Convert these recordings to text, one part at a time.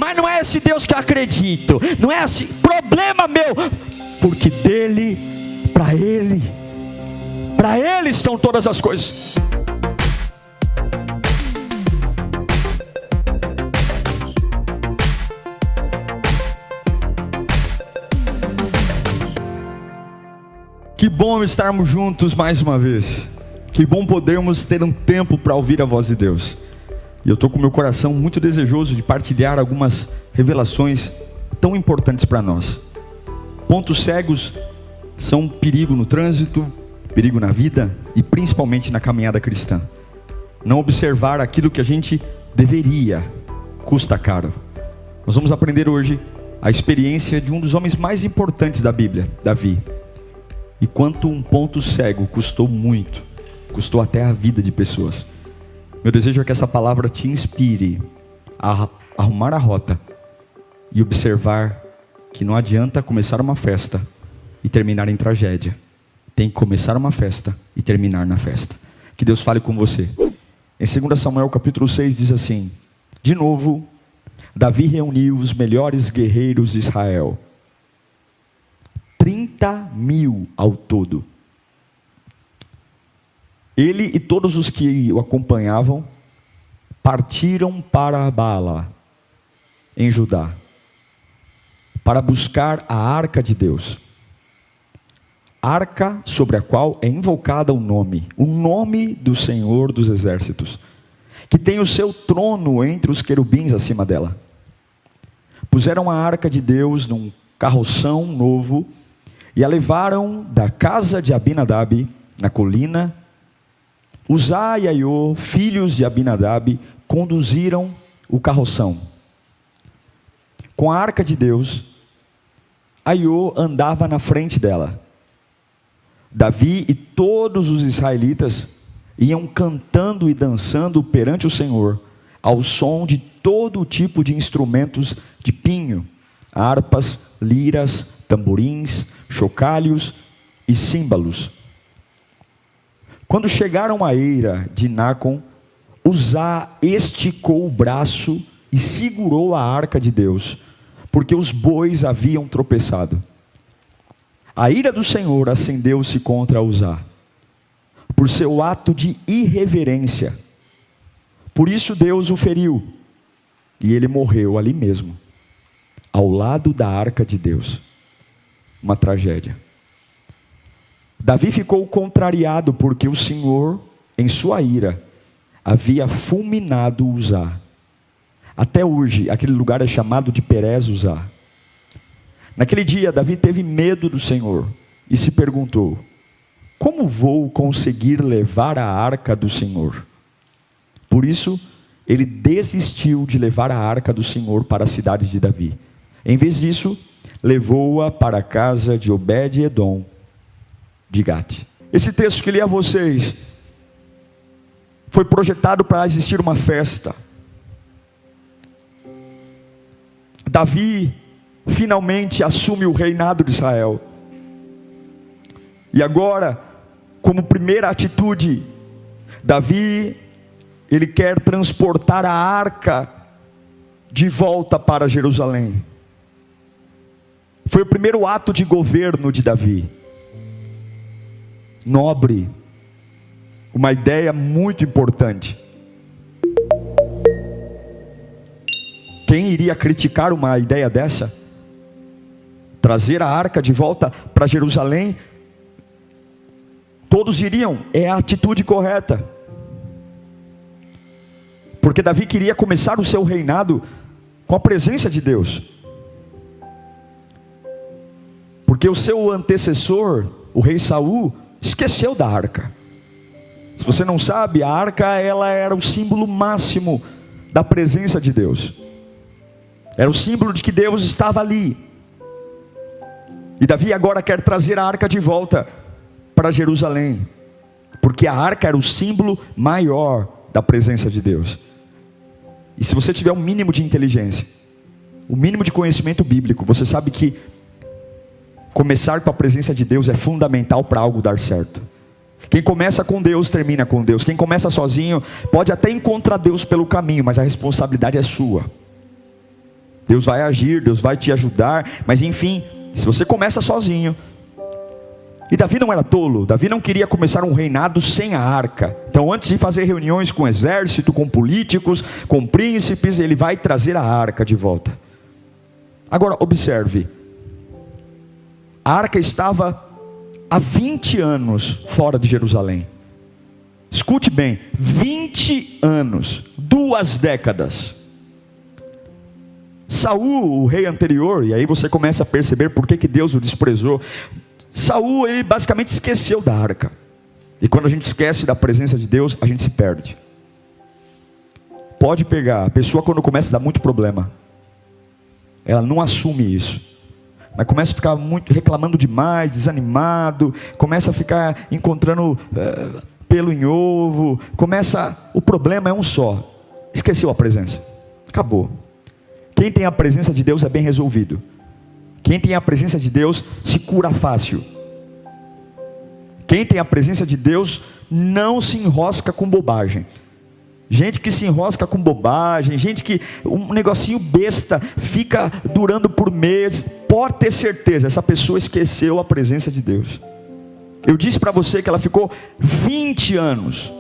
mas não é esse Deus que eu acredito, não é esse problema meu, porque dele, para ele estão todas as coisas. Que bom estarmos juntos mais uma vez. Que bom podermos ter um tempo para ouvir a voz de Deus. E eu estou com meu coração muito desejoso de partilhar algumas revelações tão importantes para nós. Pontos cegos são um perigo no trânsito, perigo na vida e principalmente na caminhada cristã. Não observar aquilo que a gente deveria custa caro. Nós vamos aprender hoje a experiência de um dos homens mais importantes da Bíblia, Davi. E quanto um ponto cego custou muito, custou até a vida de pessoas. Meu desejo é que essa palavra te inspire a arrumar a rota e observar que não adianta começar uma festa e terminar em tragédia. Tem que começar uma festa e terminar na festa. Que Deus fale com você. Em 2 Samuel capítulo 6 diz assim: de novo, Davi reuniu os melhores guerreiros de Israel. 30.000 ao todo. Ele e todos os que o acompanhavam partiram para Baala, em Judá, para buscar a arca de Deus. Arca sobre a qual é invocada o nome do Senhor dos Exércitos, que tem o seu trono entre os querubins acima dela. Puseram a arca de Deus num carroção novo e a levaram da casa de Abinadab, na colina. Uzá e Aiô, filhos de Abinadab, conduziram o carroção. Com a arca de Deus, Aiô andava na frente dela. Davi e todos os israelitas iam cantando e dançando perante o Senhor, ao som de todo tipo de instrumentos de pinho, harpas, liras, tamborins, chocalhos e símbalos. Quando chegaram à eira de Nacon, Uzá esticou o braço e segurou a arca de Deus, porque os bois haviam tropeçado. A ira do Senhor acendeu-se contra Uzá, por seu ato de irreverência. Por isso Deus o feriu, e ele morreu ali mesmo, ao lado da arca de Deus. Uma tragédia. Davi ficou contrariado porque o Senhor, em sua ira, havia fulminado Uzá. Até hoje, aquele lugar é chamado de Perez Uzá. Naquele dia, Davi teve medo do Senhor e se perguntou: como vou conseguir levar a arca do Senhor? Por isso, ele desistiu de levar a arca do Senhor para a cidade de Davi. Em vez disso, levou-a para a casa de Obed-edom de Gate. Esse texto que li a vocês foi projetado para existir uma festa. Davi finalmente assume o reinado de Israel. E agora, como primeira atitude, Davi, ele quer transportar a arca de volta para Jerusalém. Foi o primeiro ato de governo de Davi. Nobre. Uma ideia muito importante. Quem iria criticar uma ideia dessa? Trazer a arca de volta para Jerusalém? Todos iriam, é a atitude correta. Porque Davi queria começar o seu reinado com a presença de Deus. Porque o seu antecessor, o rei Saul, esqueceu da arca. Se você não sabe, a arca ela era o símbolo máximo da presença de Deus. Era o símbolo de que Deus estava ali. E Davi agora quer trazer a arca de volta para Jerusalém, porque a arca era o símbolo maior da presença de Deus. E se você tiver um mínimo de inteligência, o mínimo de conhecimento bíblico, você sabe que começar com a presença de Deus é fundamental para algo dar certo. Quem começa com Deus, termina com Deus. Quem começa sozinho, pode até encontrar Deus pelo caminho, mas a responsabilidade é sua. Deus vai agir, Deus vai te ajudar, mas enfim, se você começa sozinho. E Davi não era tolo, Davi não queria começar um reinado sem a arca. Então antes de fazer reuniões com o exército, com políticos, com príncipes, ele vai trazer a arca de volta. Agora observe, a arca estava há 20 anos fora de Jerusalém. Escute bem, 20 anos, 2 décadas. Saul, o rei anterior, e aí você começa a perceber por que Deus o desprezou. Saul, ele basicamente esqueceu da arca. E quando a gente esquece da presença de Deus, a gente se perde. Pode pegar, a pessoa quando começa a dar muito problema, ela não assume isso, mas começa a ficar muito reclamando demais, desanimado, começa a ficar encontrando pelo em ovo, o problema é um só, esqueceu a presença, acabou. Quem tem a presença de Deus é bem resolvido. Quem tem a presença de Deus se cura fácil. Quem tem a presença de Deus não se enrosca com bobagem. Gente que se enrosca com bobagem, gente que um negocinho besta fica durando por meses, pode ter certeza, essa pessoa esqueceu a presença de Deus. Eu disse para você que ela ficou 20 anos,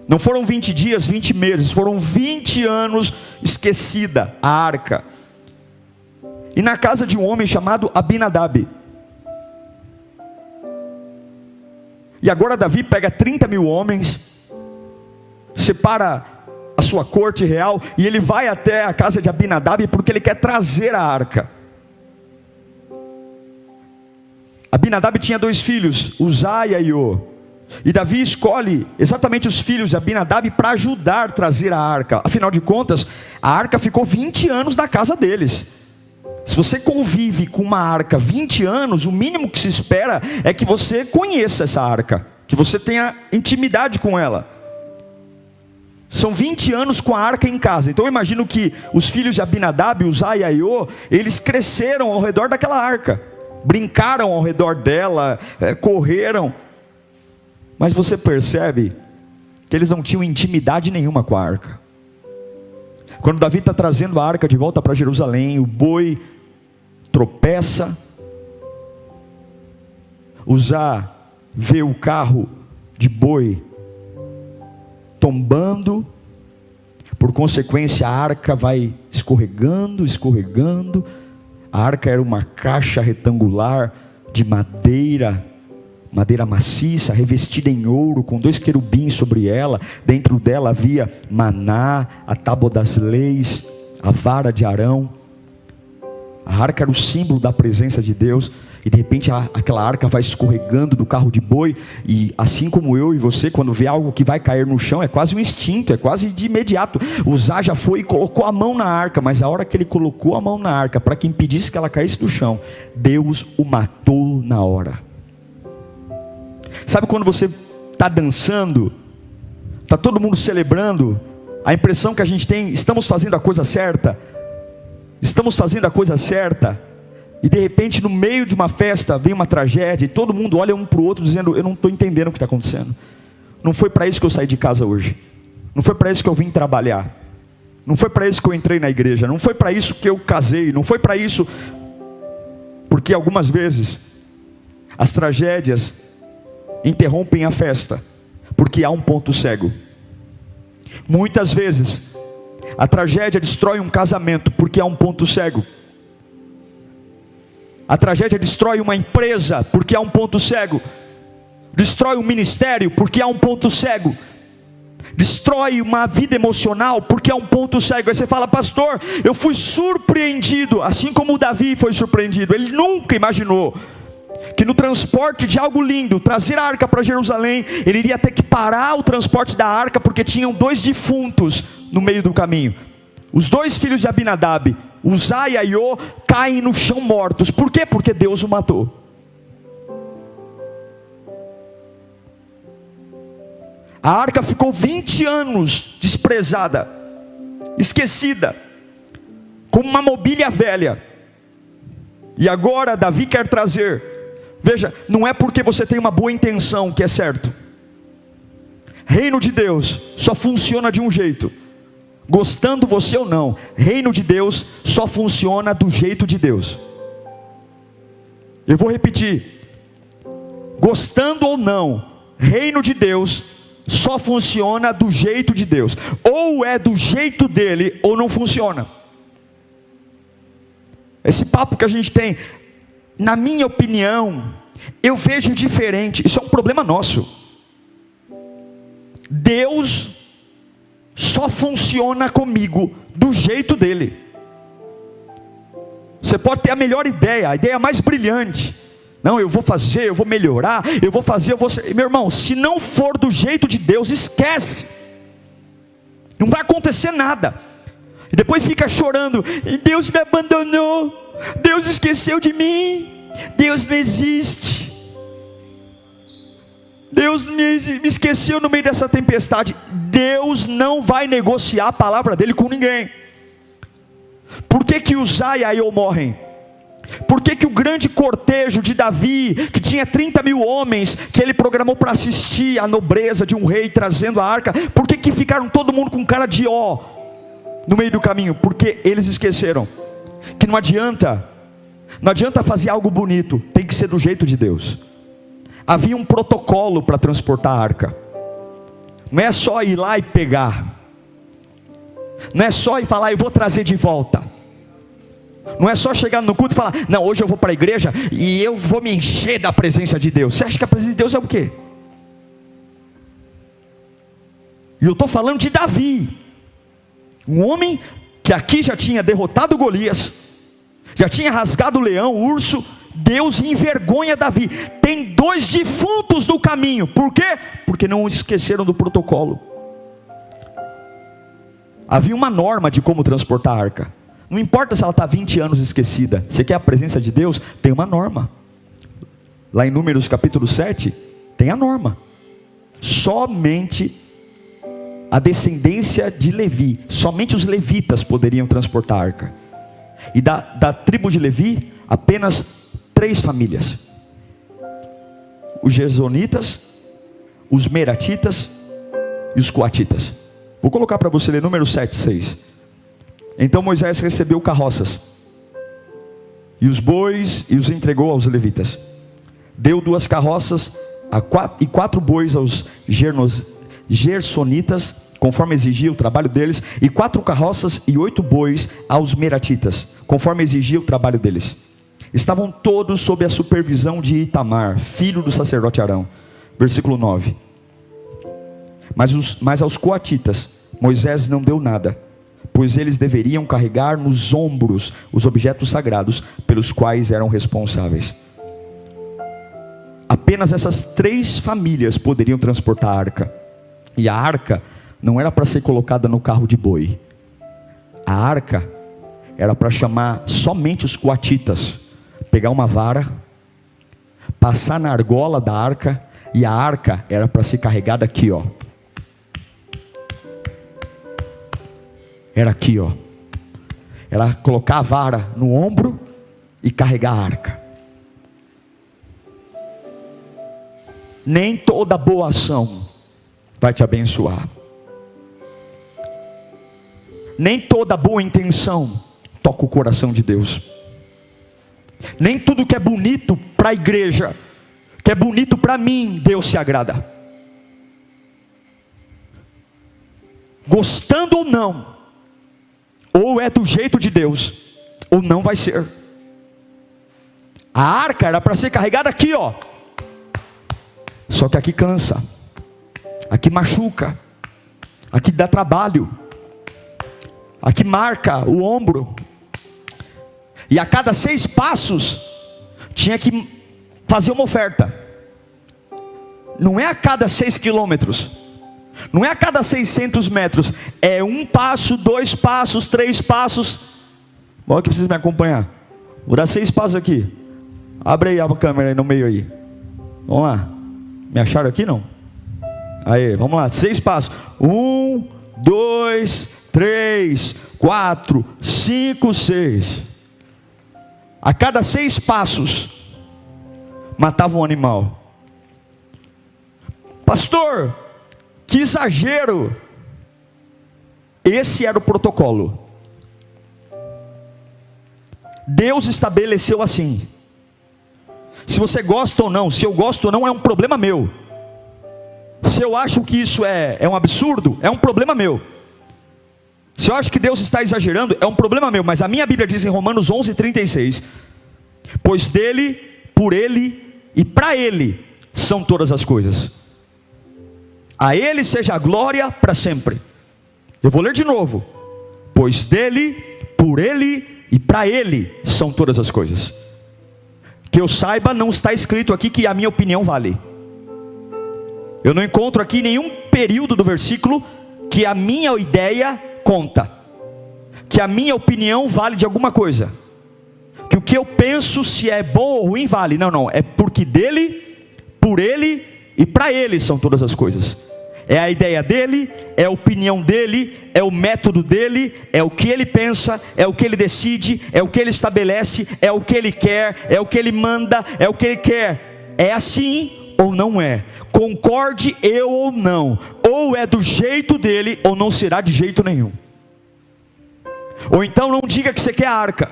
não foram 20 dias, 20 meses, foram 20 anos esquecida, a arca. E na casa de um homem chamado Abinadab. E agora Davi pega 30 mil homens, separa a sua corte real, e ele vai até a casa de Abinadab, porque ele quer trazer a arca. Abinadab tinha 2 filhos, Uzá e Aiô. E Davi escolhe exatamente os filhos de Abinadab para ajudar a trazer a arca. Afinal de contas, a arca ficou 20 anos na casa deles. Se você convive com uma arca 20 anos, o mínimo que se espera é que você conheça essa arca, que você tenha intimidade com ela. São 20 anos com a arca em casa. Então eu imagino que os filhos de Abinadab, Uzá e Aiô, eles cresceram ao redor daquela arca, brincaram ao redor dela, correram. Mas você percebe que eles não tinham intimidade nenhuma com a arca. Quando Davi está trazendo a arca de volta para Jerusalém, o boi tropeça. Uzá vê o carro de boi tombando. Por consequência, a arca vai escorregando. A arca era uma caixa retangular de madeira maciça, revestida em ouro, com 2 querubins sobre ela. Dentro dela havia maná, a tábua das leis, a vara de Arão. A arca era o símbolo da presença de Deus. E de repente aquela arca vai escorregando do carro de boi. E assim como eu e você, quando vê algo que vai cair no chão, é quase um instinto, é quase de imediato. Uzá já foi e colocou a mão na arca, mas a hora que ele colocou a mão na arca, para que impedisse que ela caísse do chão, Deus o matou na hora. Sabe quando você está dançando, está todo mundo celebrando, a impressão que a gente tem, estamos fazendo a coisa certa, e de repente no meio de uma festa vem uma tragédia, e todo mundo olha um para o outro dizendo: eu não estou entendendo o que está acontecendo, não foi para isso que eu saí de casa hoje, não foi para isso que eu vim trabalhar, não foi para isso que eu entrei na igreja, não foi para isso que eu casei, não foi para isso. Porque algumas vezes as tragédias interrompem a festa, porque há um ponto cego. Muitas vezes a tragédia destrói um casamento, porque há um ponto cego. A tragédia destrói uma empresa, porque há um ponto cego. Destrói um ministério, porque há um ponto cego. Destrói uma vida emocional, porque há um ponto cego. Aí você fala: pastor, eu fui surpreendido, assim como o Davi foi surpreendido. Ele nunca imaginou que no transporte de algo lindo, trazer a arca para Jerusalém, ele iria ter que parar o transporte da arca, porque tinham 2 defuntos no meio do caminho. Os 2 filhos de Abinadab, Uzá e Aiô, caem no chão mortos. Por quê? Porque Deus o matou. A arca ficou 20 anos desprezada, esquecida, como uma mobília velha. E agora Davi quer trazer. Veja, não é porque você tem uma boa intenção que é certo. Reino de Deus só funciona de um jeito: Gostando você ou não, reino de Deus só funciona do jeito de Deus. Eu vou repetir. Gostando ou não, reino de Deus só funciona do jeito de Deus. Ou é do jeito dele, ou não funciona. Esse papo que a gente tem, na minha opinião, eu vejo diferente. Isso é um problema nosso. Deus só funciona comigo do jeito dele. Você pode ter a melhor ideia, a ideia mais brilhante. Não, eu vou fazer, eu vou melhorar, eu vou fazer, eu vou ser. Meu irmão, se não for do jeito de Deus, esquece. Não vai acontecer nada. E depois fica chorando, e Deus me abandonou, Deus esqueceu de mim, Deus não existe. Deus me esqueceu no meio dessa tempestade. Deus não vai negociar a palavra dele com ninguém. Por que que Uzá e Aiô morrem? Por que que o grande cortejo de Davi, que tinha 30 mil homens, que ele programou para assistir a nobreza de um rei trazendo a arca, por que que ficaram todo mundo com cara de ó no meio do caminho? Porque eles esqueceram que não adianta fazer algo bonito, tem que ser do jeito de Deus. Havia um protocolo para transportar a arca. Não é só ir lá e pegar. Não é só ir falar, eu vou trazer de volta. Não é só chegar no culto e falar, não, hoje eu vou para a igreja e eu vou me encher da presença de Deus. Você acha que a presença de Deus é o quê? E eu estou falando de Davi, um homem que aqui já tinha derrotado Golias, já tinha rasgado o leão, o urso. Deus envergonha Davi. Tem 2 defuntos no caminho. Por quê? Porque não esqueceram do protocolo. Havia uma norma de como transportar a arca. Não importa se ela está 20 anos esquecida. Você quer a presença de Deus? Tem uma norma. Lá em Números capítulo 7, tem a norma. Somente a descendência de Levi, somente os levitas poderiam transportar a arca. E da tribo de Levi, apenas 3 famílias: os Gersonitas, os Meratitas e os Coatitas. Vou colocar para você ler Números 7, 6. Então Moisés recebeu carroças e os bois e os entregou aos levitas. Deu 2 carroças e 4 bois aos Gersonitas, conforme exigia o trabalho deles, e 4 carroças e 8 bois aos Meratitas, conforme exigia o trabalho deles. Estavam todos sob a supervisão de Itamar, filho do sacerdote Arão. Versículo 9. Mas aos coatitas Moisés não deu nada, pois eles deveriam carregar nos ombros os objetos sagrados pelos quais eram responsáveis. Apenas essas 3 famílias poderiam transportar a arca. E a arca não era para ser colocada no carro de boi. A arca era para chamar somente os coatitas, pegar uma vara, passar na argola da arca, e a arca era para ser carregada aqui, ó. Era aqui, ó. Era colocar a vara no ombro e carregar a arca. Nem toda boa ação vai te abençoar. Nem toda boa intenção toca o coração de Deus. Nem tudo que é bonito para a igreja, que é bonito para mim, Deus se agrada. Gostando ou não, ou é do jeito de Deus, ou não vai ser. A arca era para ser carregada aqui, ó. Só que aqui cansa, aqui machuca, aqui dá trabalho, aqui marca o ombro. E a cada 6 passos tinha que fazer uma oferta. Não é a cada 6 quilômetros, não é a cada 600 metros, é 1 passo, 2 passos, 3 passos. Bom, que precisa me acompanhar. Vou dar 6 passos aqui. Abre aí a câmera aí no meio aí. Vamos lá. Me acharam aqui não? Aí, vamos lá, 6 passos. 1, 2, 3, 4, 5, 6. A cada 6 passos matava um animal. Pastor, que exagero! Esse era o protocolo. Deus estabeleceu assim. Se você gosta ou não, se eu gosto ou não, é um problema meu. Se eu acho que isso é um absurdo, é um problema meu. Se eu acho que Deus está exagerando, é um problema meu. Mas a minha Bíblia diz em Romanos 11:36: pois dele, por ele e para ele são todas as coisas. A ele seja a glória para sempre. Eu vou ler de novo. Pois dele, por ele e para ele são todas as coisas. Que eu saiba, não está escrito aqui que a minha opinião vale. Eu não encontro aqui nenhum período do versículo que a minha ideia conta, que a minha opinião vale de alguma coisa, que o que eu penso, se é bom ou ruim, vale. Não, é porque dele, por ele e para ele são todas as coisas. É a ideia dele, é a opinião dele, é o método dele, é o que ele pensa, é o que ele decide, é o que ele estabelece, é o que ele quer, é o que ele manda, é o que ele quer. É assim ou não é? Concorde eu ou não, ou é do jeito dele, ou não será de jeito nenhum. Ou então não diga que você quer a arca.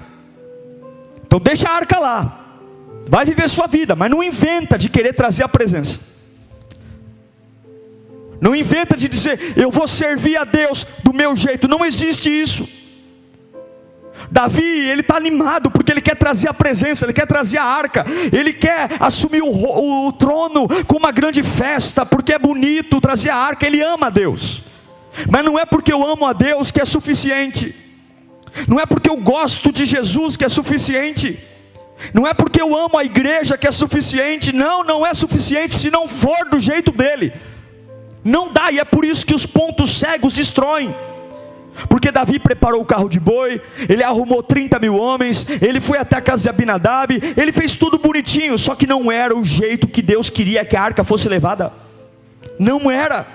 Então deixa a arca lá, vai viver sua vida, mas não inventa de querer trazer a presença. Não inventa de dizer, eu vou servir a Deus do meu jeito. Não existe isso. Davi, ele está animado, porque ele quer trazer a presença, ele quer trazer a arca, ele quer assumir o trono com uma grande festa, porque é bonito trazer a arca, ele ama a Deus. Mas não é porque eu amo a Deus que é suficiente. Não é porque eu gosto de Jesus que é suficiente. Não é porque eu amo a igreja que é suficiente. Não é suficiente se não for do jeito dele. Não dá, e é por isso que os pontos cegos destroem. Porque Davi preparou o carro de boi, ele arrumou 30 mil homens, ele foi até a casa de Abinadab, ele fez tudo bonitinho, só que não era o jeito que Deus queria que a arca fosse levada. Não era.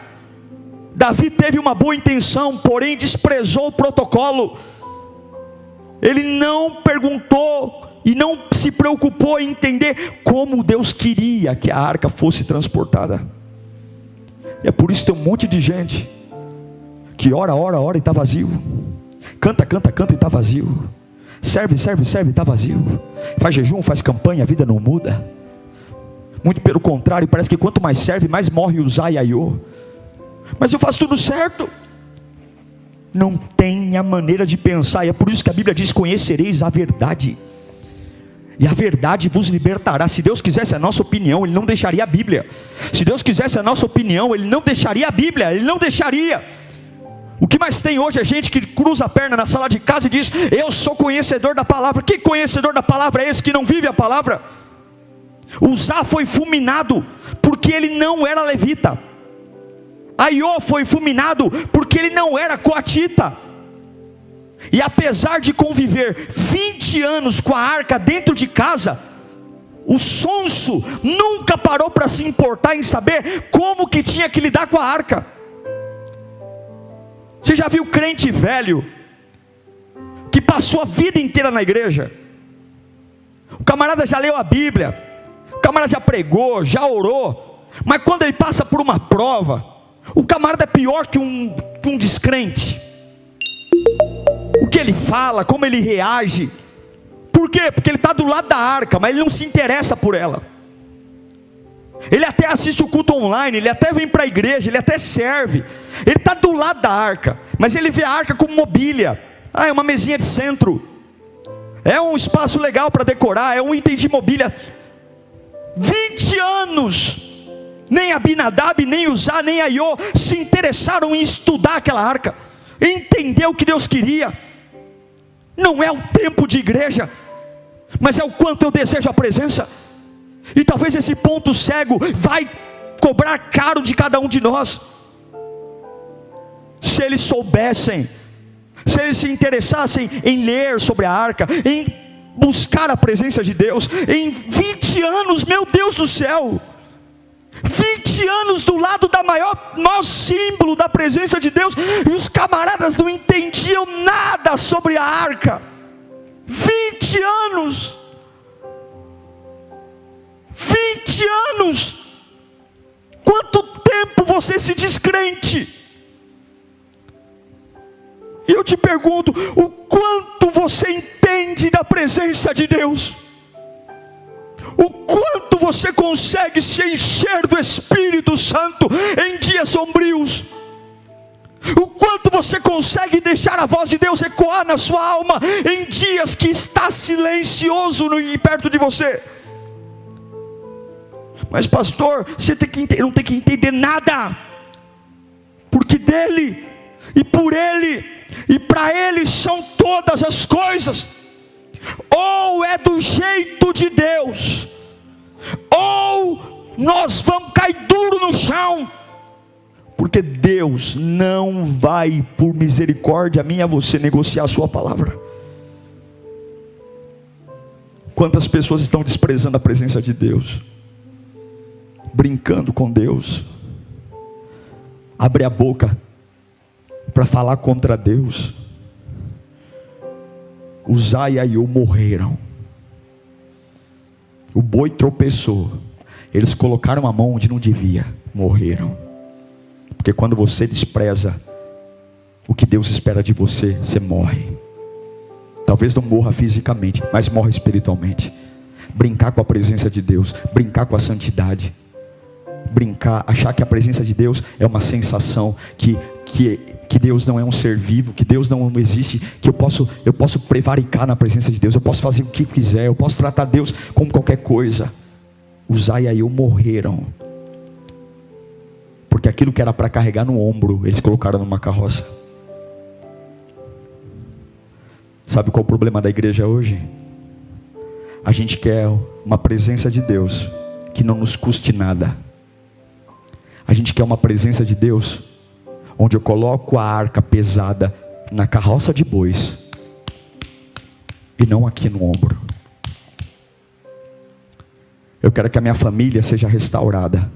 Davi teve uma boa intenção, porém desprezou o protocolo. Ele não perguntou e não se preocupou em entender como Deus queria que a arca fosse transportada. E é por isso que tem um monte de gente que ora e está vazio. Canta e está vazio. Serve e está vazio. Faz jejum, faz campanha, a vida não muda. Muito pelo contrário, parece que quanto mais serve, mais morre o zaiaiô. Mas eu faço tudo certo. Não tem a maneira de pensar. E é por isso que a Bíblia diz, conhecereis a verdade, e a verdade vos libertará. Se Deus quisesse a nossa opinião, Ele não deixaria a Bíblia. Se Deus quisesse a nossa opinião, Ele não deixaria a Bíblia. Ele não deixaria. O que mais tem hoje é gente que cruza a perna na sala de casa e diz, eu sou conhecedor da palavra. Que conhecedor da palavra é esse que não vive a palavra? Uzá foi fulminado porque ele não era levita. Aiô foi fulminado porque ele não era coatita. E apesar de conviver 20 anos com a arca dentro de casa, o sonso nunca parou para se importar em saber como que tinha que lidar com a arca. Você já viu crente velho que passou a vida inteira na igreja? O camarada já leu a Bíblia, o camarada já pregou, já orou, mas quando ele passa por uma prova, o camarada é pior que um descrente. O que ele fala, como ele reage. Por quê? Porque ele está do lado da arca, mas ele não se interessa por ela. Ele até assiste o culto online, ele até vem para a igreja, ele até serve. Ele está do lado da arca, mas ele vê a arca como mobília. É uma mesinha de centro, é um espaço legal para decorar, é um item de mobília. 20 anos, nem Abinadab, nem Uzá, nem Aiô se interessaram em estudar aquela arca, entender o que Deus queria. Não é o tempo de igreja, mas é o quanto eu desejo a presença. E talvez esse ponto cego vai cobrar caro de cada um de nós. Se eles soubessem, se eles se interessassem em ler sobre a arca, em buscar a presença de Deus, em 20 anos, meu Deus do céu, 20 anos do lado da maior símbolo da presença de Deus, e os camaradas não entendiam nada sobre a arca. 20 anos. 20 anos. Quanto tempo você se diz crente? E eu te pergunto, o quanto você entende da presença de Deus? O quanto você consegue se encher do Espírito Santo em dias sombrios? O quanto você consegue deixar a voz de Deus ecoar na sua alma em dias que está silencioso perto de você? Mas pastor, você não tem que entender nada, porque dele, e por ele, e para ele são todas as coisas. Ou é do jeito de Deus, ou nós vamos cair duro no chão, porque Deus não vai, por misericórdia minha, você negociar a sua palavra. Quantas pessoas estão desprezando a presença de Deus, brincando com Deus, abre a boca para falar contra Deus. Uzá e Aiô morreram. O boi tropeçou, eles colocaram a mão onde não devia, morreram. Porque quando você despreza o que Deus espera de você, você morre. Talvez não morra fisicamente, mas morre espiritualmente. Brincar com a presença de Deus, brincar com a santidade, brincar, achar que a presença de Deus é uma sensação, que Deus não é um ser vivo, que Deus não existe, que eu posso prevaricar na presença de Deus, eu posso fazer o que quiser, eu posso tratar Deus como qualquer coisa. Uzá e Aiô morreram, porque aquilo que era para carregar no ombro, eles colocaram numa carroça. Sabe qual é o problema da igreja hoje? A gente quer uma presença de Deus que não nos custe nada. A gente quer uma presença de Deus onde eu coloco a arca pesada na carroça de bois e não aqui no ombro. Eu quero que a minha família seja restaurada,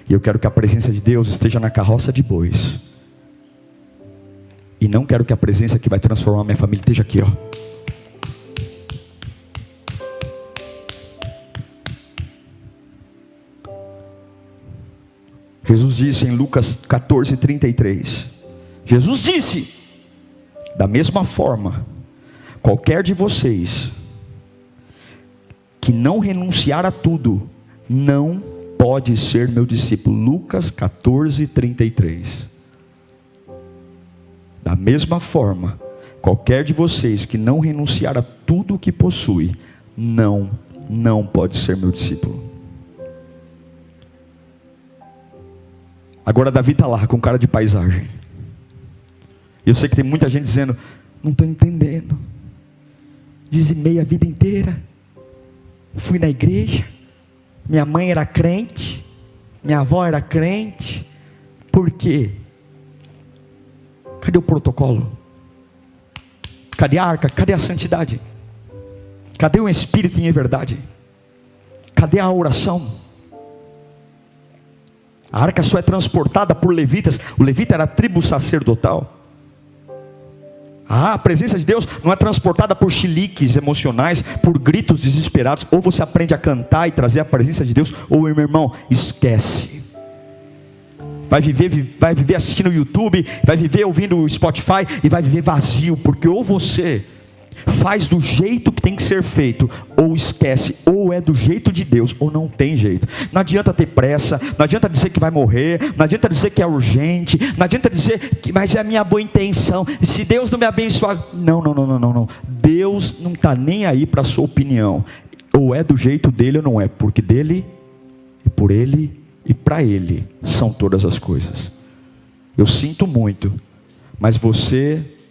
e eu quero que a presença de Deus esteja na carroça de bois, e não quero que a presença que vai transformar a minha família esteja aqui, ó. Jesus disse em Lucas 14:33, Jesus disse: da mesma forma, qualquer de vocês que não renunciar a tudo, não pode ser meu discípulo. Lucas 14:33. Da mesma forma, qualquer de vocês que não renunciar a tudo o que possui, não pode ser meu discípulo. Agora Davi está lá com cara de paisagem. Eu sei que tem muita gente dizendo: não estou entendendo. Dizimei a vida inteira, fui na igreja, minha mãe era crente, minha avó era crente. Por quê? Cadê o protocolo? Cadê a arca? Cadê a santidade? Cadê o Espírito em verdade? Cadê a oração? A arca só é transportada por levitas. O levita era a tribo sacerdotal. A presença de Deus não é transportada por chiliques emocionais, por gritos desesperados. Ou você aprende a cantar e trazer a presença de Deus, ou meu irmão, esquece. Vai viver assistindo o YouTube, vai viver ouvindo o Spotify, e vai viver vazio, porque ou você faz do jeito que tem que ser feito, ou esquece, ou é do jeito de Deus, ou não tem jeito. Não adianta ter pressa, não adianta dizer que vai morrer, não adianta dizer que é urgente, não adianta dizer que, mas é a minha boa intenção, se Deus não me abençoar, não, Deus não está nem aí para a sua opinião, ou é do jeito dele ou não é, porque dele, e por ele, e para ele, são todas as coisas. Eu sinto muito, mas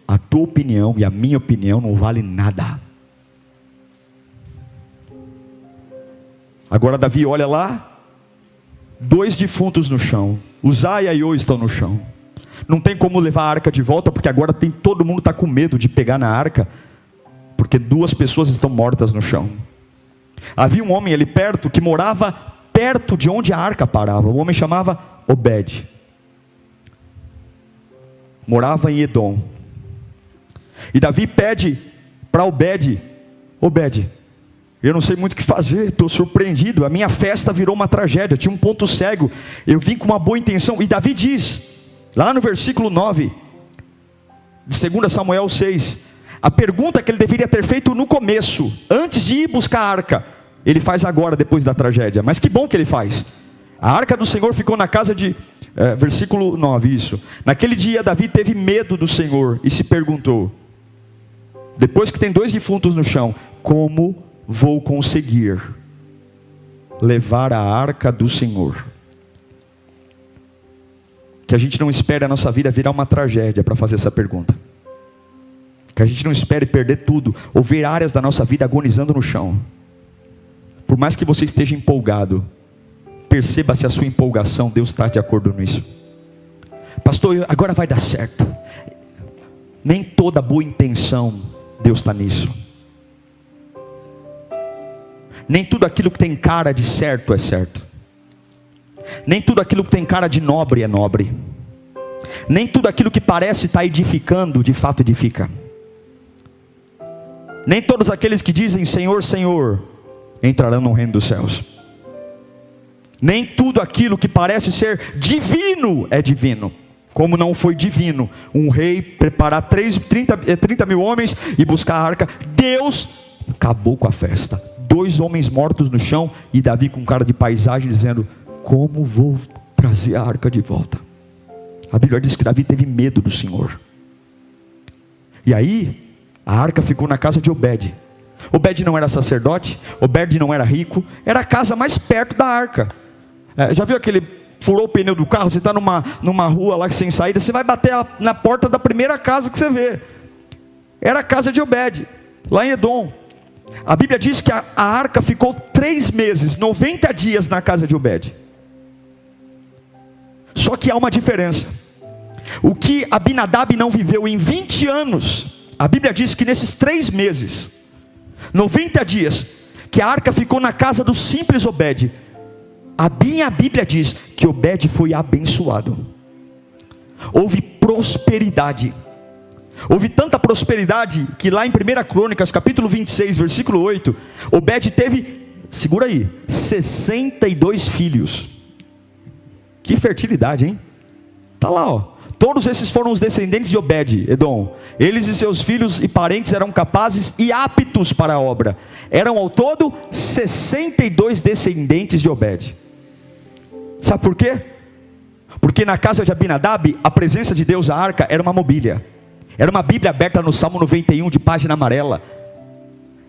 a tua opinião e a minha opinião não vale nada. Agora Davi olha lá, 2 defuntos no chão, Uzá e Aiô estão no chão. Não tem como levar a arca de volta, porque agora todo mundo está com medo de pegar na arca, porque 2 pessoas estão mortas no chão. Havia um homem ali perto, que morava perto de onde a arca parava. O homem chamava Obed, morava em Edom. E Davi pede para Obed: eu não sei muito o que fazer, estou surpreendido, a minha festa virou uma tragédia, tinha um ponto cego, eu vim com uma boa intenção. E Davi diz, lá no versículo 9: de 2 Samuel 6, a pergunta que ele deveria ter feito no começo, antes de ir buscar a arca, ele faz agora, depois da tragédia. Mas que bom que ele faz. A arca do Senhor ficou na casa de... versículo 9, isso. Naquele dia Davi teve medo do Senhor e se perguntou, depois que tem 2 defuntos no chão, como vou conseguir levar a arca do Senhor? Que a gente não espere a nossa vida virar uma tragédia para fazer essa pergunta. Que a gente não espere perder tudo, ou ver áreas da nossa vida agonizando no chão. Por mais que você esteja empolgado, perceba se a sua empolgação, Deus está de acordo nisso. Pastor, agora vai dar certo. Nem toda boa intenção, Deus está nisso. Nem tudo aquilo que tem cara de certo é certo. Nem tudo aquilo que tem cara de nobre é nobre. Nem tudo aquilo que parece estar edificando, de fato edifica. Nem todos aqueles que dizem Senhor, Senhor, entrarão no reino dos céus. Nem tudo aquilo que parece ser divino é divino. Como não foi divino um rei preparar 30 mil homens e buscar a arca, Deus acabou com a festa. 2 homens mortos no chão e Davi com cara de paisagem dizendo, como vou trazer a arca de volta? A Bíblia diz que Davi teve medo do Senhor. E aí a arca ficou na casa de Obed. Obed não era sacerdote, Obed não era rico, era a casa mais perto da arca. Já viu aquele, furou o pneu do carro, você está numa rua lá sem saída, você vai bater na porta da primeira casa que você vê. Era a casa de Obed, lá em Edom. A Bíblia diz que a arca ficou 3 meses, 90 dias na casa de Obed. Só que há uma diferença. O que Abinadab não viveu em 20 anos, a Bíblia diz que nesses 3 meses, 90 dias, que a arca ficou na casa do simples Obed, a Bíblia diz que Obed foi abençoado. Houve prosperidade. Houve tanta prosperidade que lá em 1 Crônicas, capítulo 26, versículo 8, Obed teve, segura aí, 62 filhos. Que fertilidade, hein? Está lá, ó. Todos esses foram os descendentes de Obed, Edom. Eles e seus filhos e parentes eram capazes e aptos para a obra. Eram ao todo 62 descendentes de Obed. Sabe por quê? Porque na casa de Abinadab, a presença de Deus, a arca, era uma mobília. Era uma Bíblia aberta no Salmo 91 de página amarela.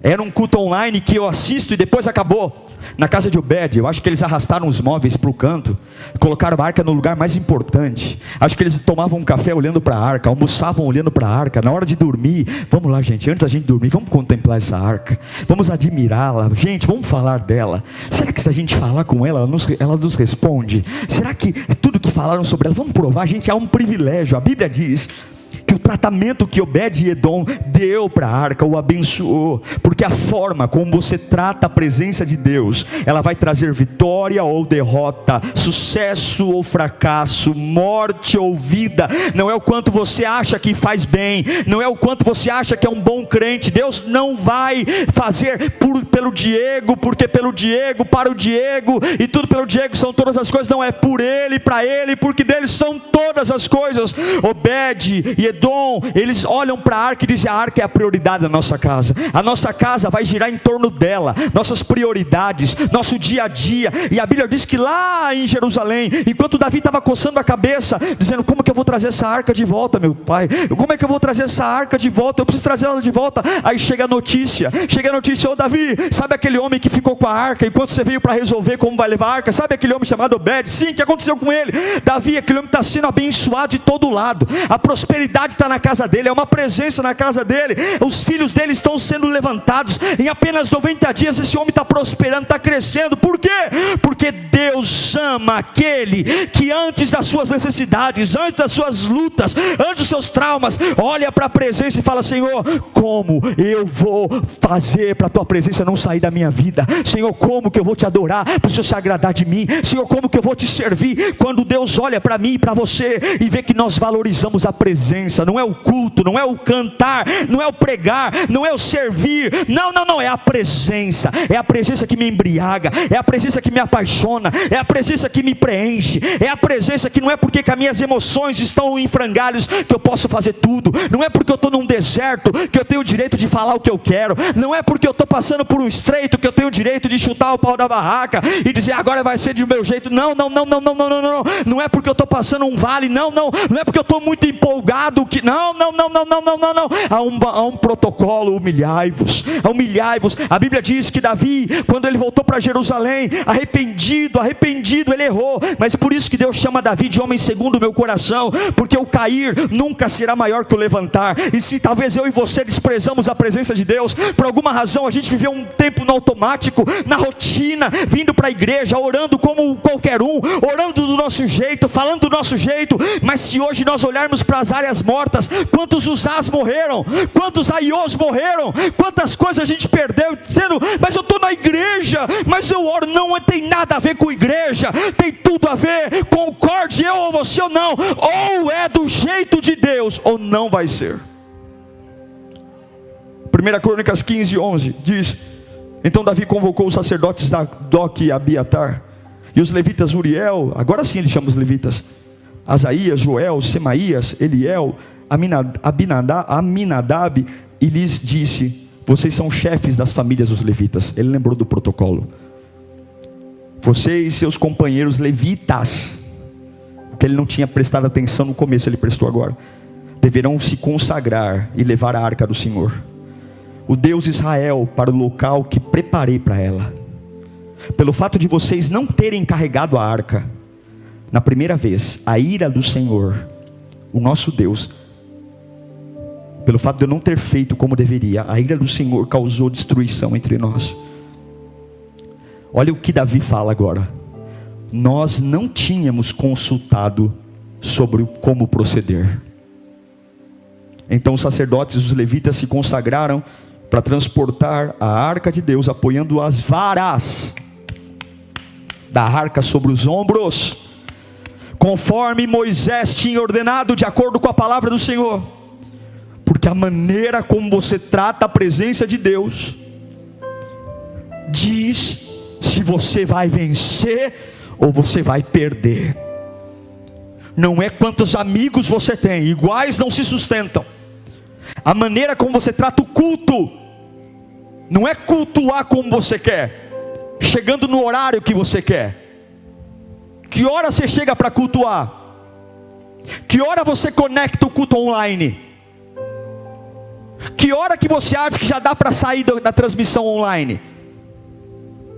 Era um culto online que eu assisto e depois acabou. Na casa de Obed, eu acho que eles arrastaram os móveis para o canto, colocaram a arca no lugar mais importante. Acho que eles tomavam um café olhando para a arca, almoçavam olhando para a arca. Na hora de dormir, vamos lá gente, antes da gente dormir, vamos contemplar essa arca, vamos admirá-la, gente, vamos falar dela. Será que se a gente falar com ela, ela nos responde? Será que tudo que falaram sobre ela, vamos provar? Gente, há um privilégio. A Bíblia diz que o tratamento que Obed-Edom deu para a arca o abençoou, porque a forma como você trata a presença de Deus, ela vai trazer vitória ou derrota, sucesso ou fracasso, morte ou vida. Não é o quanto você acha que faz bem, não é o quanto você acha que é um bom crente. Deus não vai fazer pelo Diego, porque pelo Diego, para o Diego, e tudo pelo Diego são todas as coisas. Não, é por ele, para ele, porque dele são todas as coisas. Obed e Edom, eles olham para a arca e dizem, a arca é a prioridade da nossa casa. A nossa casa vai girar em torno dela, nossas prioridades, nosso dia a dia. E a Bíblia diz que lá em Jerusalém, enquanto Davi estava coçando a cabeça, dizendo, como que eu vou trazer essa arca de volta, meu pai? Como é que eu vou trazer essa arca de volta? Eu preciso trazer ela de volta. Aí chega a notícia, ô Davi, sabe aquele homem que ficou com a arca, enquanto você veio para resolver como vai levar a arca? Sabe aquele homem chamado Obed? Sim, o que aconteceu com ele? Davi, aquele homem está sendo abençoado de todo lado, a prosperidade está na casa dele, é uma presença na casa dele, os filhos dele estão sendo levantados, em apenas 90 dias esse homem está prosperando, está crescendo. Por quê? Porque Deus ama aquele que antes das suas necessidades, antes das suas lutas, antes dos seus traumas, olha para a presença e fala, Senhor, como eu vou fazer para a tua presença não sair da minha vida? Senhor, como que eu vou te adorar para o Senhor se agradar de mim? Senhor, como que eu vou te servir? Quando Deus olha para mim e para você e vê que nós valorizamos a presença presença, não é o culto, não é o cantar, não é o pregar, não é o servir, não, é a presença que me embriaga, é a presença que me apaixona, é a presença que me preenche, é a presença que não é porque que as minhas emoções estão em frangalhos que eu posso fazer tudo, não é porque eu estou num deserto que eu tenho o direito de falar o que eu quero, não é porque eu estou passando por um estreito que eu tenho o direito de chutar o pau da barraca e dizer agora vai ser do meu jeito, não é porque eu estou passando um vale, não é porque eu estou muito empolgado, que não, há um protocolo, humilhai-vos, a Bíblia diz que Davi, quando ele voltou para Jerusalém, arrependido, ele errou, mas por isso que Deus chama Davi de homem segundo o meu coração, porque o cair nunca será maior que o levantar, e se talvez eu e você desprezamos a presença de Deus, por alguma razão a gente viveu um tempo no automático, na rotina, vindo para a igreja, orando como qualquer um, orando do nosso jeito, falando do nosso jeito, mas se hoje nós olharmos para as áreas mortas, quantos Uzás morreram, quantos Aiós morreram, quantas coisas a gente perdeu, dizendo, mas eu estou na igreja, mas eu oro, não tem nada a ver com igreja, tem tudo a ver, concorde eu ou você ou não, ou é do jeito de Deus, ou não vai ser. 1 Crônicas 15:11 diz: então Davi convocou os sacerdotes Zadok e Abiatar, e os levitas Uriel, agora sim ele chama os levitas, Asaías, Joel, Semaías, Eliel, Aminadab, e lhes disse: vocês são chefes das famílias dos levitas. Ele lembrou do protocolo. Vocês e seus companheiros levitas, que ele não tinha prestado atenção no começo, ele prestou agora, deverão se consagrar e levar a arca do Senhor, o Deus de Israel, para o local que preparei para ela. Pelo fato de vocês não terem carregado a arca na primeira vez, a ira do Senhor, o nosso Deus, pelo fato de eu não ter feito como deveria, a ira do Senhor causou destruição entre nós. Olha o que Davi fala agora: nós não tínhamos consultado sobre como proceder. Então os sacerdotes e os levitas se consagraram para transportar a arca de Deus, apoiando as varas da arca sobre os ombros, conforme Moisés tinha ordenado, de acordo com a palavra do Senhor. Porque a maneira como você trata a presença de Deus diz se você vai vencer ou você vai perder. Não é quantos amigos você tem, iguais não se sustentam. A maneira como você trata o culto, não é cultuar como você quer, chegando no horário que você quer. Que hora você chega para cultuar? Que hora você conecta o culto online? Que hora que você acha que já dá para sair da transmissão online?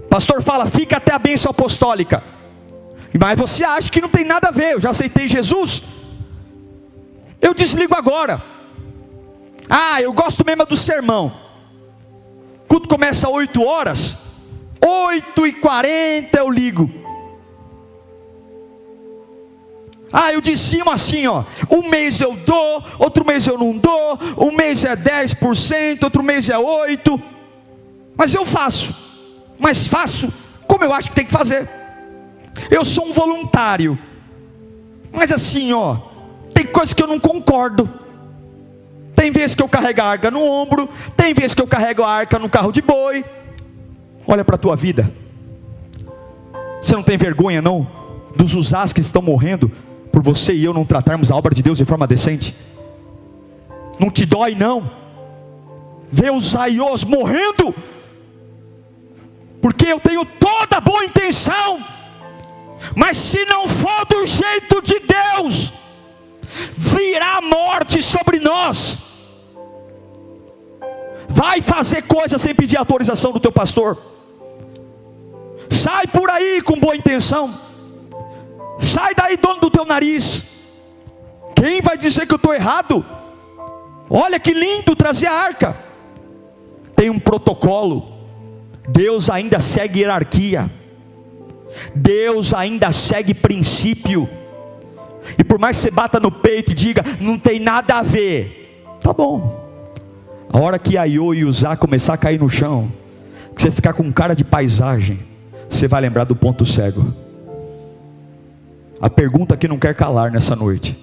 Pastor fala, fica até a bênção apostólica. Mas você acha que não tem nada a ver, eu já aceitei Jesus, eu desligo agora. Eu gosto mesmo do sermão. O culto começa às 8 horas, 8h40 eu ligo. Eu dizimo assim, um mês eu dou, outro mês eu não dou, um mês é 10%, outro mês é 8%, mas eu faço, mas faço como eu acho que tem que fazer. Eu sou um voluntário, mas assim, tem coisas que eu não concordo. Tem vezes que eu carrego a arca no ombro, tem vezes que eu carrego a arca no carro de boi. Olha para a tua vida, você não tem vergonha não, dos Uzás que estão morrendo, por você e eu não tratarmos a obra de Deus de forma decente? Não te dói não, ver os Aiós morrendo, porque eu tenho toda boa intenção, mas se não for do jeito de Deus, virá a morte sobre nós. Vai fazer coisa sem pedir autorização do teu pastor, sai por aí com boa intenção, sai daí dono do teu nariz. Quem vai dizer que eu estou errado? Olha que lindo trazer a arca. Tem um protocolo. Deus ainda segue hierarquia, Deus ainda segue princípio. E por mais que você bata no peito e diga, não tem nada a ver, tá bom. A hora que Aiô e Uzá começar a cair no chão, que você ficar com cara de paisagem, você vai lembrar do ponto cego. A pergunta que não quer calar nessa noite: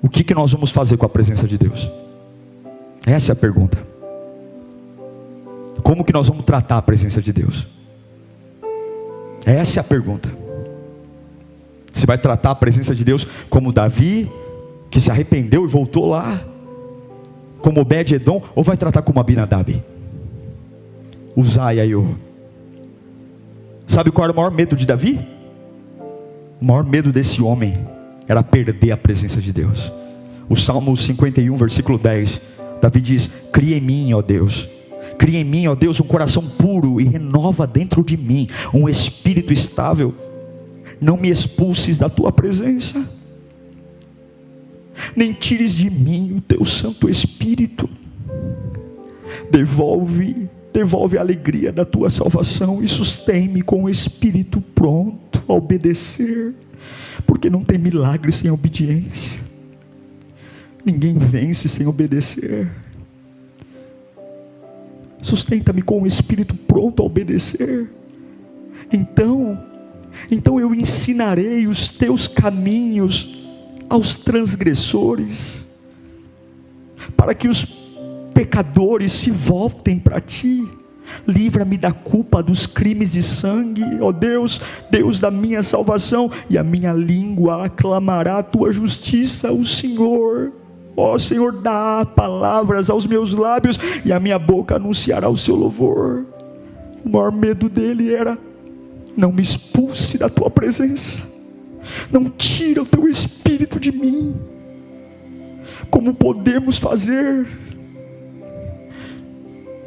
O que nós vamos fazer com a presença de Deus? Essa é a pergunta. Como que nós vamos tratar a presença de Deus? Essa é a pergunta. Você vai tratar a presença de Deus como Davi, que se arrependeu e voltou lá, como Obed-Edom, ou vai tratar como Abinadab, Uzai e Aiô? Sabe qual era o maior medo de Davi? O maior medo desse homem era perder a presença de Deus. O Salmo 51, versículo 10, Davi diz: cria em mim, ó Deus, cria em mim, ó Deus, um coração puro e renova dentro de mim um espírito estável. Não me expulses da tua presença, nem tires de mim o teu Santo Espírito. Devolve a alegria da tua salvação e sustém-me com o espírito pronto a obedecer, porque não tem milagre sem obediência. Ninguém vence sem obedecer. Sustenta-me com o espírito pronto a obedecer. Então eu ensinarei os teus caminhos aos transgressores, para que os pecadores se voltem para ti. Livra-me da culpa dos crimes de sangue, ó Deus, Deus da minha salvação, e a minha língua aclamará a tua justiça. O Senhor, ó Senhor, dá palavras aos meus lábios, e a minha boca anunciará o seu louvor. O maior medo dele era: não me expulse da tua presença, não tira o teu espírito de mim. Como podemos fazer?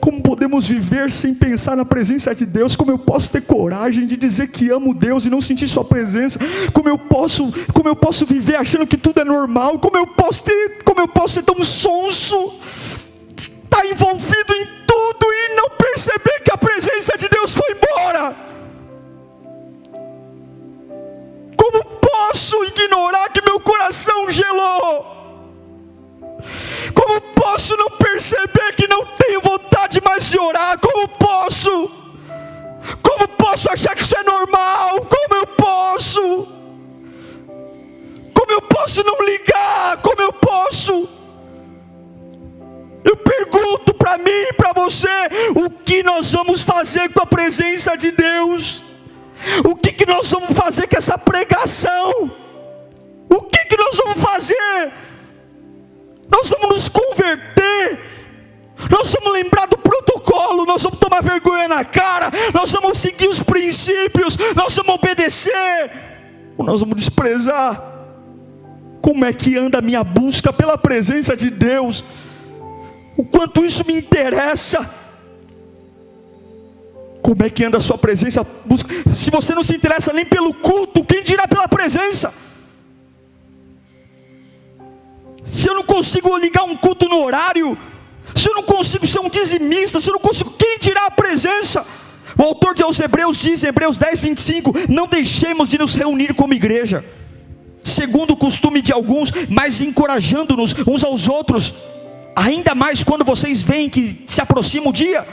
Como podemos viver sem pensar na presença de Deus? Como eu posso ter coragem de dizer que amo Deus e não sentir sua presença? Como eu posso viver achando que tudo é normal? Como eu posso ser tão sonso, estar envolvido em tudo e não perceber que a presença de Deus foi embora? Como posso ignorar que meu coração gelou? Como posso não perceber que não tenho vontade mais de orar? Como posso achar que isso é normal? Como eu posso não ligar? Eu pergunto para mim e para você: o que nós vamos fazer com a presença de Deus? O que nós vamos fazer com essa pregação? O que nós vamos fazer? Nós vamos nos converter, nós vamos lembrar do protocolo, nós vamos tomar vergonha na cara, nós vamos seguir os princípios, nós vamos obedecer, ou nós vamos desprezar? Como é que anda a minha busca pela presença de Deus? O quanto isso me interessa? Como é que anda a sua presença? Se você não se interessa nem pelo culto, quem dirá pela presença? Se eu não consigo ligar um culto no horário, se eu não consigo ser um dizimista, se eu não consigo, quem dirá a presença? O autor de Hebreus diz, em Hebreus 10, 25, não deixemos de nos reunir como igreja, segundo o costume de alguns, mas encorajando-nos uns aos outros, ainda mais quando vocês veem que se aproxima o dia.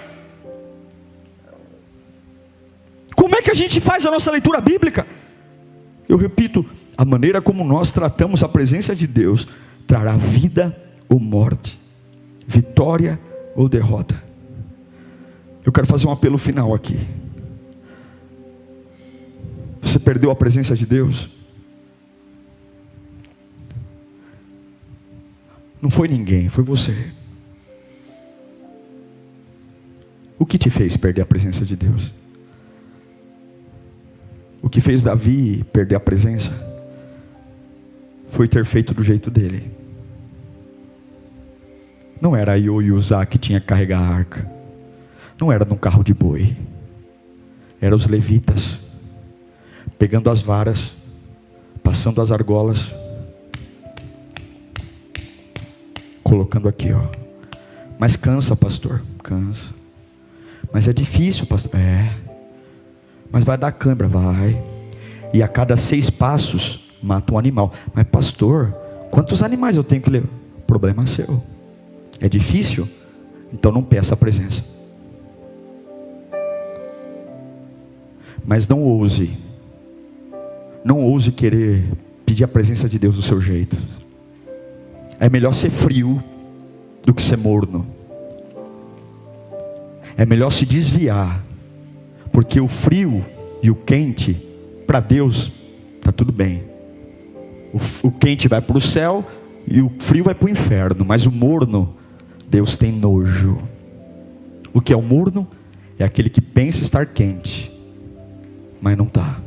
Como é que a gente faz a nossa leitura bíblica? Eu repito, a maneira como nós tratamos a presença de Deus trará vida ou morte, vitória ou derrota. Eu quero fazer um apelo final aqui. Você perdeu a presença de Deus? Não foi ninguém, foi você. O que te fez perder a presença de Deus? O que fez Davi perder a presença foi ter feito do jeito dele. Não era Aiô e Uzá que tinha que carregar a arca, não era num carro de boi, eram os levitas, pegando as varas, passando as argolas, colocando aqui, ó. Mas cansa, pastor, cansa. Mas é difícil, pastor, mas vai dar cãibra, vai. E a cada 6 passos mata um animal. Mas pastor, quantos animais eu tenho que levar? Problema seu. É difícil? Então não peça a presença. Mas não ouse querer pedir a presença de Deus do seu jeito. É melhor ser frio do que ser morno. É melhor se desviar, porque o frio e o quente, para Deus, está tudo bem. O quente vai para o céu e o frio vai para o inferno. Mas o morno, Deus tem nojo. O que é o morno? É aquele que pensa estar quente, mas não está.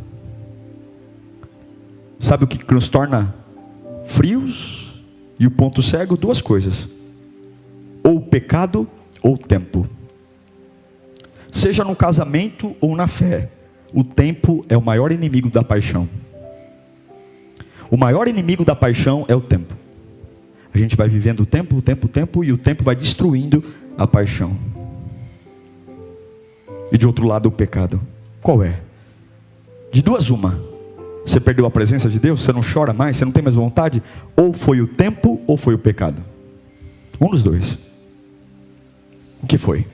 Sabe o que nos torna frios e o ponto cego? Duas coisas: ou o pecado ou o tempo. Seja no casamento ou na fé, o tempo é o maior inimigo da paixão. O maior inimigo da paixão é o tempo. A gente vai vivendo o tempo, e o tempo vai destruindo a paixão. E de outro lado o pecado. Qual é? De duas uma: você perdeu a presença de Deus, você não chora mais, você não tem mais vontade. Ou foi o tempo ou foi o pecado. Um dos dois. O que foi?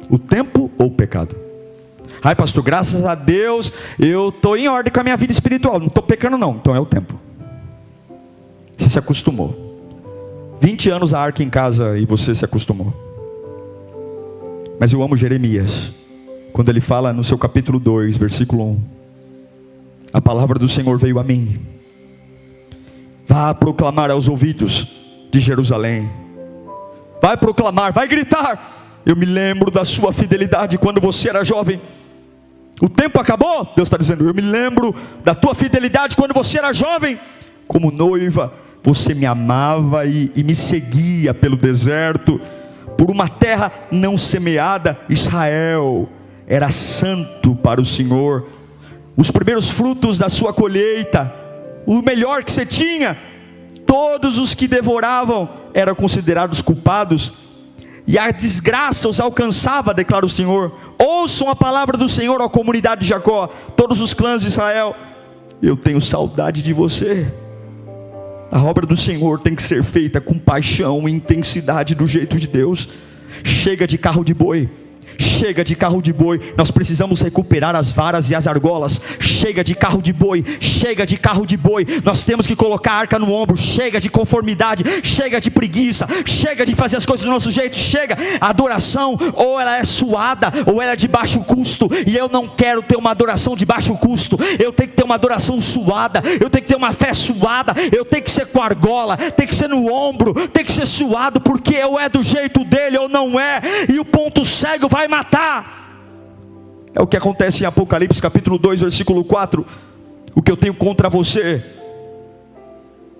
O tempo ou o pecado? Ai pastor, graças a Deus eu estou em ordem com a minha vida espiritual, não estou pecando não. Então é o tempo. Você se acostumou. 20 anos a arca em casa e você se acostumou. Mas eu amo Jeremias, quando ele fala no seu capítulo 2, versículo 1: a palavra do Senhor veio a mim. Vá proclamar aos ouvidos de Jerusalém. Vai proclamar, vai gritar. Eu me lembro da sua fidelidade quando você era jovem. O tempo acabou, Deus está dizendo. Eu me lembro da tua fidelidade quando você era jovem. Como noiva, você me amava e me seguia pelo deserto, por uma terra não semeada. Israel era santo para o Senhor. Os primeiros frutos da sua colheita, o melhor que você tinha, todos os que devoravam eram considerados culpados, e a desgraça os alcançava, declara o Senhor. Ouçam a palavra do Senhor, ó comunidade de Jacó, todos os clãs de Israel. Eu tenho saudade de você. A obra do Senhor tem que ser feita com paixão e intensidade, do jeito de Deus. Chega de carro de boi. Chega de carro de boi. Nós precisamos recuperar as varas e as argolas. Chega de carro de boi. Chega de carro de boi. Nós temos que colocar a arca no ombro. Chega de conformidade. Chega de preguiça. Chega de fazer as coisas do nosso jeito. Chega. A adoração, ou ela é suada, ou ela é de baixo custo. E eu não quero ter uma adoração de baixo custo. Eu tenho que ter uma adoração suada. Eu tenho que ter uma fé suada. Eu tenho que ser com argola. Tem que ser no ombro. Tem que ser suado. Porque ou é do jeito dele ou não é. E o ponto cego vai matar. É o que acontece em Apocalipse capítulo 2, versículo 4. O que eu tenho contra você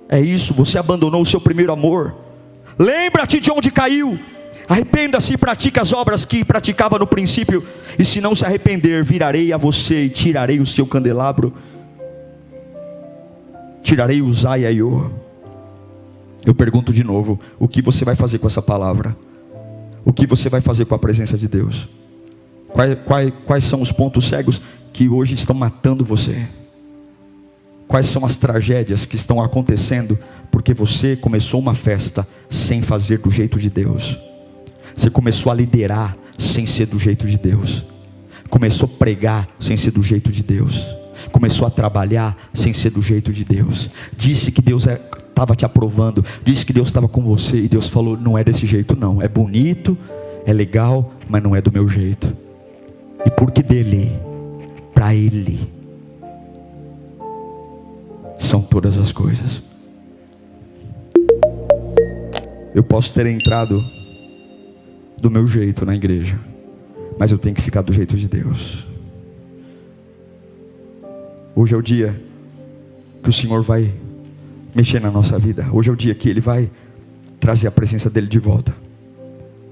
é isso: você abandonou o seu primeiro amor. Lembra-te de onde caiu. Arrependa-se e pratique as obras que praticava no princípio. E se não se arrepender, virarei a você e tirarei o seu candelabro. Tirarei o Zaiaiô. Eu pergunto de novo: o que você vai fazer com essa palavra? O que você vai fazer com a presença de Deus? Quais são os pontos cegos que hoje estão matando você? Quais são as tragédias que estão acontecendo porque você começou uma festa sem fazer do jeito de Deus? Você começou a liderar sem ser do jeito de Deus. Começou a pregar sem ser do jeito de Deus. Começou a trabalhar sem ser do jeito de Deus. Disse que Deus estava te aprovando. Disse que Deus estava com você. E Deus falou: não é desse jeito não. É bonito, é legal, mas não é do meu jeito. E porque dele, para ele, são todas as coisas. Eu posso ter entrado do meu jeito na igreja, mas eu tenho que ficar do jeito de Deus. Hoje é o dia que o Senhor vai mexer na nossa vida. Hoje é o dia que Ele vai trazer a presença dEle de volta.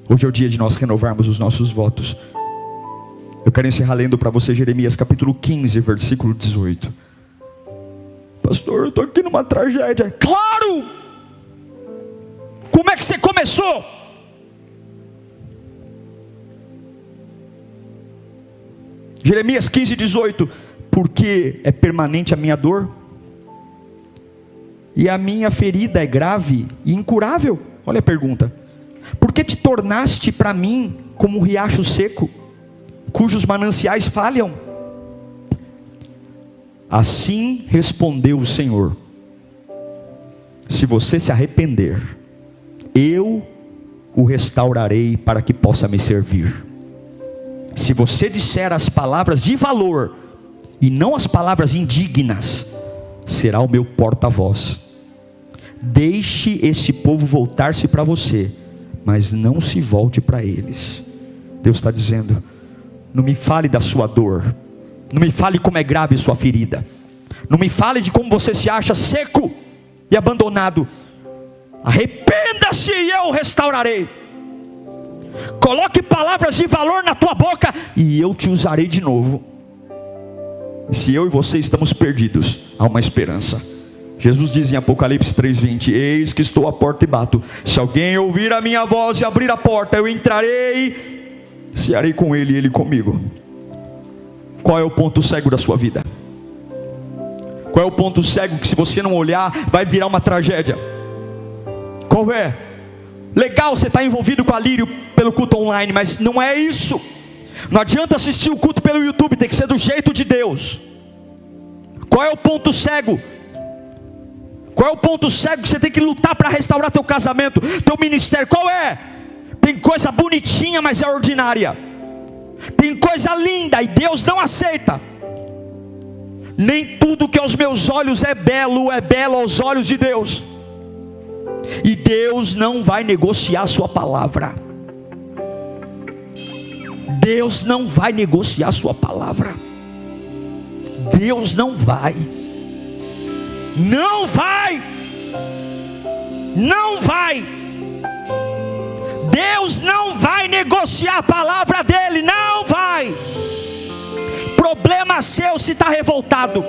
Hoje é o dia de nós renovarmos os nossos votos. Eu quero encerrar lendo para você Jeremias capítulo 15, versículo 18. Pastor, eu estou aqui numa tragédia. Claro! Como é que você começou? Jeremias 15, 18. Porque é permanente a minha dor, e a minha ferida é grave e incurável. Olha a pergunta: por que te tornaste para mim como um riacho seco, cujos mananciais falham? Assim respondeu o Senhor: Se você se arrepender, eu o restaurarei para que possa me servir. Se você disser as palavras de valor e não as palavras indignas, será o meu porta-voz. Deixe esse povo voltar-se para você, mas não se volte para eles. Deus está dizendo: não me fale da sua dor, não me fale como é grave sua ferida, não me fale de como você se acha seco e abandonado. Arrependa-se e eu o restaurarei. Coloque palavras de valor na tua boca e eu te usarei de novo. Se eu e você estamos perdidos, há uma esperança. Jesus diz em Apocalipse 3:20: eis que estou à porta e bato. Se alguém ouvir a minha voz e abrir a porta, eu entrarei, cearei com ele e ele comigo. Qual é o ponto cego da sua vida? Qual é o ponto cego que, se você não olhar, vai virar uma tragédia? Qual é? Legal, você está envolvido com a Lírio pelo culto online, mas não é isso. Não adianta assistir o culto pelo YouTube, tem que ser do jeito de Deus. Qual é o ponto cego? Qual é o ponto cego que você tem que lutar para restaurar teu casamento, teu ministério? Qual é? Tem coisa bonitinha, mas é ordinária. Tem coisa linda e Deus não aceita. Nem tudo que aos meus olhos é belo aos olhos de Deus. E Deus não vai negociar a sua palavra. Deus não vai negociar a sua palavra. Deus não vai. Não vai. Não vai. Deus não vai negociar a palavra dele. Não vai. Problema seu se está revoltado.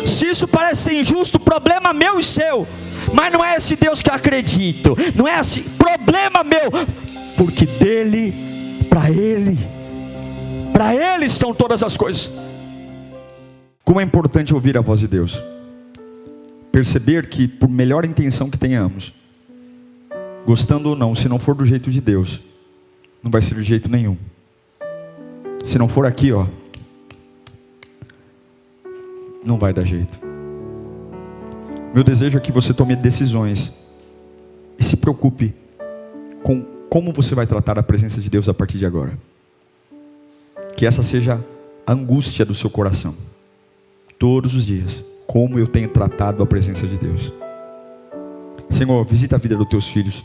Se isso parece ser injusto, problema meu e seu. Mas não é esse Deus que eu acredito. Não é esse problema meu. Porque dele, para ele estão todas as coisas. Como é importante ouvir a voz de Deus. Perceber que, por melhor intenção que tenhamos, gostando ou não, se não for do jeito de Deus, não vai ser de jeito nenhum. Se não for aqui, ó, não vai dar jeito. Meu desejo é que você tome decisões e se preocupe com como você vai tratar a presença de Deus a partir de agora. Que essa seja a angústia do seu coração. Todos os dias, como eu tenho tratado a presença de Deus. Senhor, visita a vida dos teus filhos.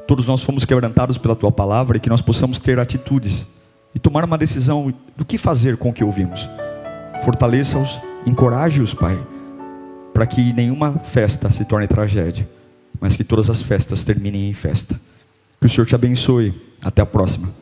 Todos nós fomos quebrantados pela tua palavra, e que nós possamos ter atitudes e tomar uma decisão do que fazer com o que ouvimos. Fortaleça-os, encoraje-os, Pai, para que nenhuma festa se torne tragédia, mas que todas as festas terminem em festa. Que o Senhor te abençoe. Até a próxima.